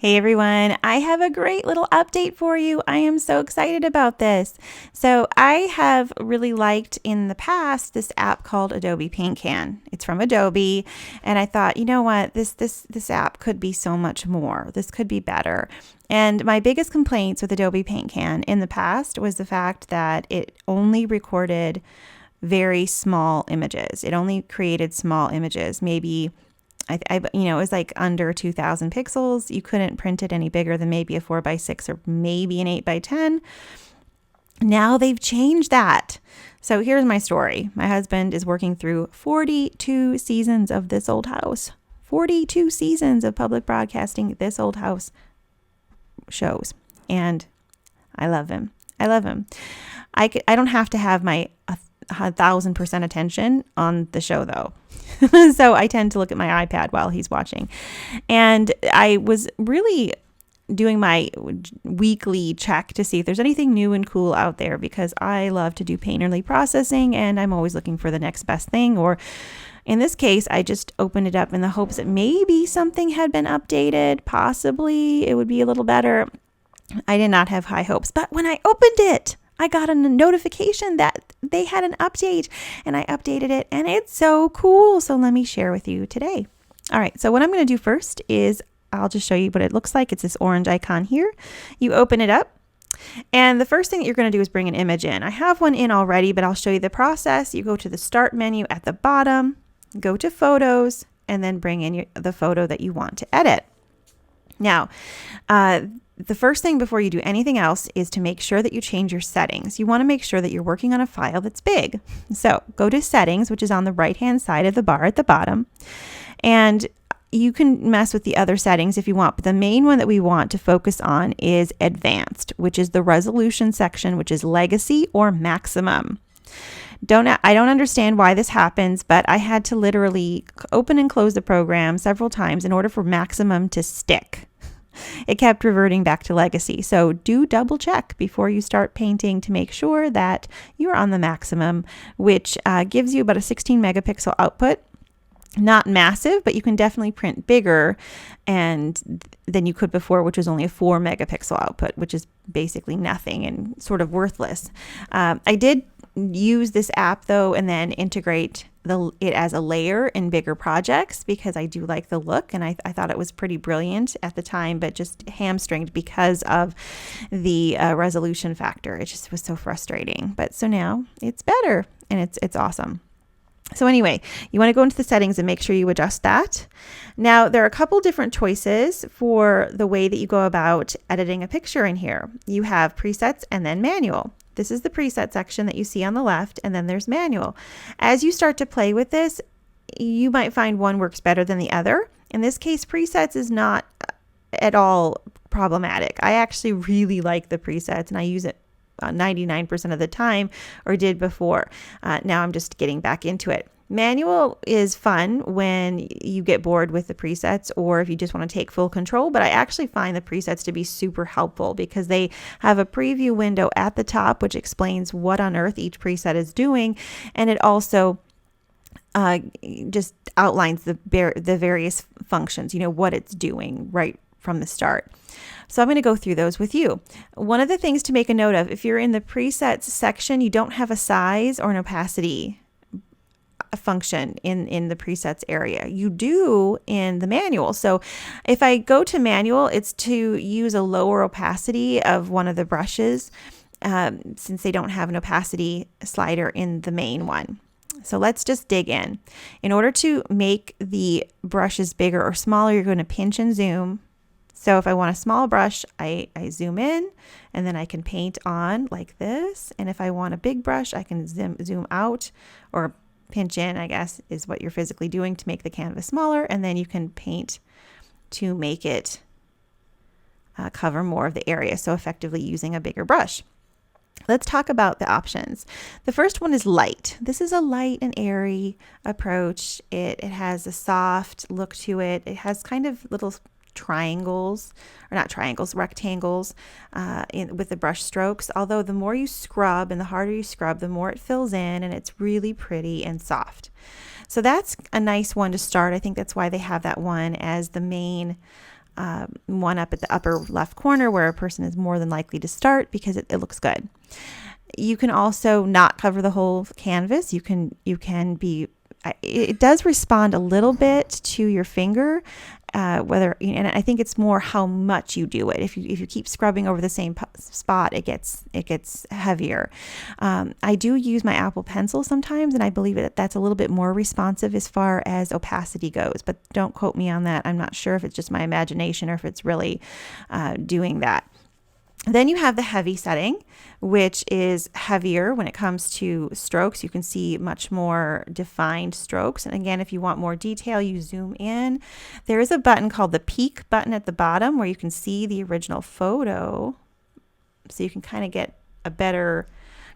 Hey everyone, I have a great little update for you. I am so excited about this. So, I have really liked in the past this app called Adobe Paint Can. It's from Adobe, and I thought, you know what, this app could be so much more. This could be better. And my biggest complaints with Adobe Paint Can in the past was the fact that it only recorded very small images. It only created small images, maybe it was like under 2,000 pixels. You couldn't print it any bigger than maybe a 4x6 or maybe an 8x10. Now they've changed that. So here's my story. My husband is working through 42 seasons of This Old House. 42 seasons of public broadcasting This Old House shows. And I love him. I love him. I don't have to have my 1,000% attention on the show though. So I tend to look at my iPad while he's watching. And I was really doing my weekly check to see if there's anything new and cool out there, because I love to do painterly processing and I'm always looking for the next best thing. Or in this case, I just opened it up in the hopes that maybe something had been updated. Possibly it would be a little better. I did not have high hopes, but when I opened it, I got a notification that they had an update, and I updated it, and it's so cool. So let me share with you today. All right. So what I'm going to do first is I'll just show you what it looks like. It's this orange icon here. You open it up, and the first thing that you're going to do is bring an image in. I have one in already, but I'll show you the process. You go to the start menu at the bottom, go to photos, and then bring in the photo that you want to edit. Now, the first thing before you do anything else is to make sure that you change your settings. You want to make sure that you're working on a file that's big. So go to settings, which is on the right-hand side of the bar at the bottom. And you can mess with the other settings if you want, but the main one that we want to focus on is advanced, which is the resolution section, which is legacy or maximum. I don't understand why this happens, but I had to literally open and close the program several times in order for maximum to stick. It kept reverting back to legacy. So do double check before you start painting to make sure that you're on the maximum, which gives you about a 16 megapixel output. Not massive, but you can definitely print bigger than you could before, which was only a 4 megapixel output, which is basically nothing and sort of worthless. I did use this app though, and then integrate it as a layer in bigger projects because I do like the look, and I thought it was pretty brilliant at the time, but just hamstringed because of the resolution factor. It just was so frustrating. But so now it's better, and it's awesome. So anyway, you want to go into the settings and make sure you adjust that. Now, there are a couple different choices for the way that you go about editing a picture in here. You have presets and then manual. This is the preset section that you see on the left, and then there's manual. As you start to play with this, you might find one works better than the other. In this case, presets is not at all problematic. I actually really like the presets, and I use it 99% of the time, or did before. Now I'm just getting back into it. Manual is fun when you get bored with the presets, or if you just want to take full control, but I actually find the presets to be super helpful because they have a preview window at the top which explains what on earth each preset is doing, and it also just outlines the various functions, what it's doing right from the start. So I'm going to go through those with you. One of the things to make a note of, if you're in the presets section, you don't have a size or an opacity function in the presets area. You do in the manual. So if I go to manual, it's to use a lower opacity of one of the brushes since they don't have an opacity slider in the main one. So let's just dig in. In order to make the brushes bigger or smaller, you're going to pinch and zoom. So if I want a small brush, I zoom in, and then I can paint on like this. And if I want a big brush, I can zoom out, or pinch in, I guess, is what you're physically doing to make the canvas smaller. And then you can paint to make it cover more of the area. So effectively using a bigger brush. Let's talk about the options. The first one is light. This is a light and airy approach. It has a soft look to it. It has kind of little triangles, or not triangles, rectangles with the brush strokes. Although the more you scrub and the harder you scrub, the more it fills in, and it's really pretty and soft. So that's a nice one to start. I think that's why they have that one as the main one up at the upper left corner where a person is more than likely to start because it looks good. You can also not cover the whole canvas. You can be, it does respond a little bit to your finger, and I think it's more how much you do it. If you keep scrubbing over the same spot, it gets heavier. I do use my Apple Pencil sometimes, and I believe that's a little bit more responsive as far as opacity goes, but don't quote me on that. I'm not sure if it's just my imagination or if it's really doing that. Then you have the heavy setting, which is heavier when it comes to strokes. You can see much more defined strokes. And again, if you want more detail, you zoom in. There is a button called the peek button at the bottom where you can see the original photo. So you can kind of get a better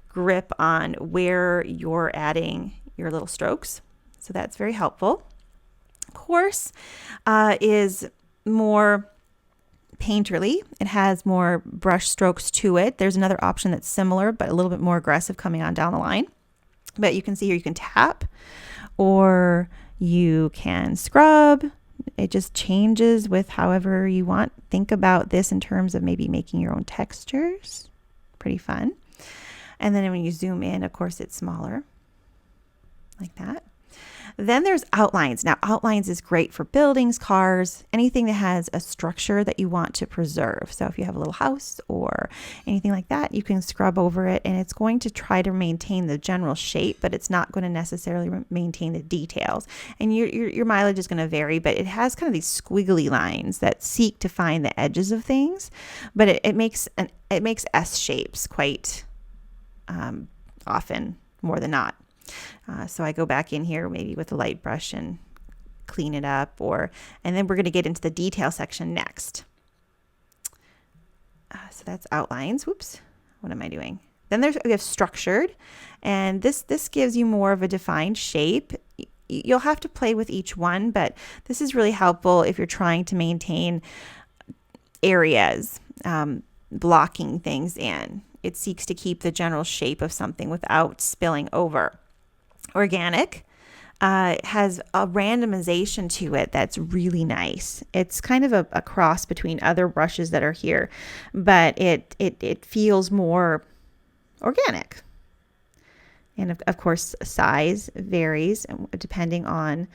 grip on where you're adding your little strokes. So that's very helpful. Coarse is more painterly. It has more brush strokes to it. There's another option that's similar but a little bit more aggressive coming on down the line. But you can see here you can tap or you can scrub. It just changes with however you want. Think about this in terms of maybe making your own textures. Pretty fun. And then when you zoom in, of course, it's smaller like that. Then there's outlines. Now, outlines is great for buildings, cars, anything that has a structure that you want to preserve. So if you have a little house or anything like that, you can scrub over it and it's going to try to maintain the general shape, but it's not going to necessarily maintain the details. And your mileage is going to vary, but it has kind of these squiggly lines that seek to find the edges of things, but it makes S shapes quite often, more than not. So I go back in here maybe with a light brush and clean it up, and then we're going to get into the detail section next. So that's outlines. Whoops. What am I doing? Then we have structured, and this gives you more of a defined shape. You'll have to play with each one, but this is really helpful if you're trying to maintain areas, blocking things in. It seeks to keep the general shape of something without spilling over. Organic has a randomization to it that's really nice. It's kind of a cross between other brushes that are here, but it feels more organic. And of course, size varies depending on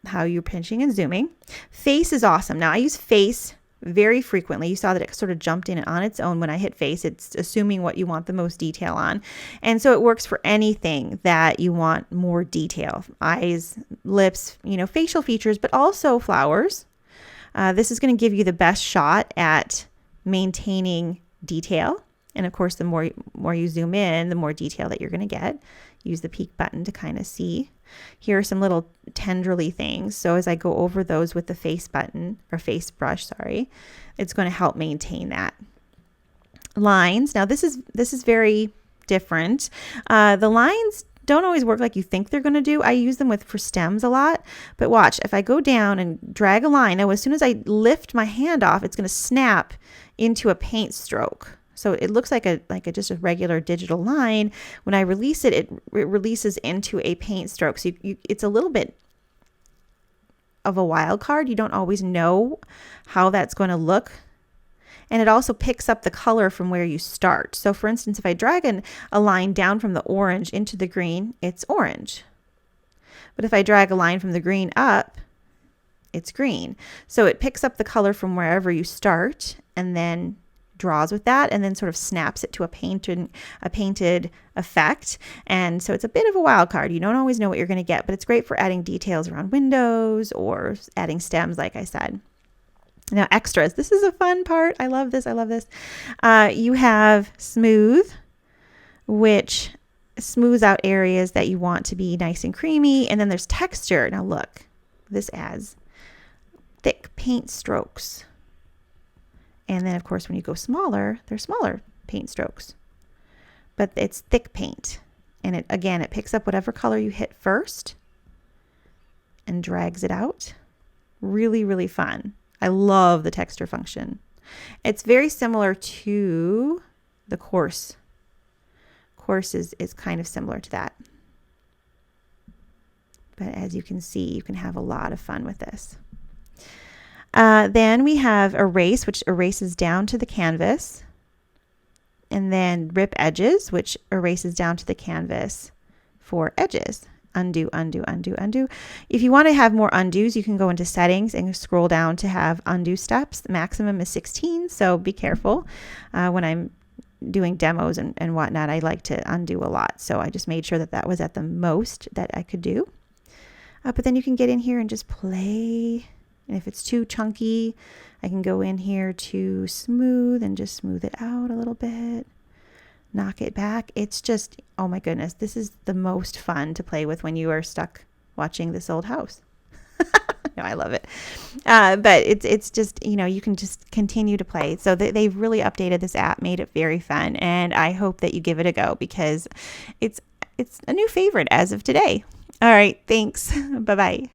how you're pinching and zooming. Face is awesome. Now I use face very frequently. You saw that it sort of jumped in on its own when I hit face. It's assuming what you want the most detail on. And so it works for anything that you want more detail. Eyes, lips, facial features, but also flowers. This is going to give you the best shot at maintaining detail. And of course, the more you zoom in, the more detail that you're going to get. Use the peek button to kind of see. Here are some little tendrily things. So as I go over those with the face button or face brush, it's going to help maintain that. Lines. Now this is very different. The lines don't always work like you think they're going to do. I use them for stems a lot, but watch, if I go down and drag a line, now as soon as I lift my hand off, it's going to snap into a paint stroke. So it looks like just a regular digital line. When I release it, it releases into a paint stroke. So it's a little bit of a wild card. You don't always know how that's going to look. And it also picks up the color from where you start. So for instance, if I drag a line down from the orange into the green, it's orange. But if I drag a line from the green up, it's green. So it picks up the color from wherever you start and then draws with that and then sort of snaps it to a painted effect. And so it's a bit of a wild card. You don't always know what you're going to get, but it's great for adding details around windows or adding stems, like I said. Now, extras. This is a fun part. I love this. You have smooth, which smooths out areas that you want to be nice and creamy. And then there's texture. Now look, this adds thick paint strokes. And then, of course, when you go smaller, they're smaller paint strokes. But it's thick paint. And it picks up whatever color you hit first and drags it out. Really, really fun. I love the texture function. It's very similar to the coarse. Coarse is kind of similar to that. But as you can see, you can have a lot of fun with this. Then we have erase, which erases down to the canvas. And then rip edges, which erases down to the canvas for edges. Undo, undo, undo, undo. If you want to have more undos, you can go into settings and scroll down to have undo steps. The maximum is 16, so be careful. When I'm doing demos and whatnot, I like to undo a lot. So I just made sure that that was at the most that I could do. But then you can get in here and just play. And if it's too chunky, I can go in here to smooth and just smooth it out a little bit. Knock it back. It's just, oh my goodness, this is the most fun to play with when you are stuck watching This Old House. No, I love it. But it's just, you can just continue to play. So they've really updated this app, made it very fun. And I hope that you give it a go because it's a new favorite as of today. All right. Thanks. Bye-bye.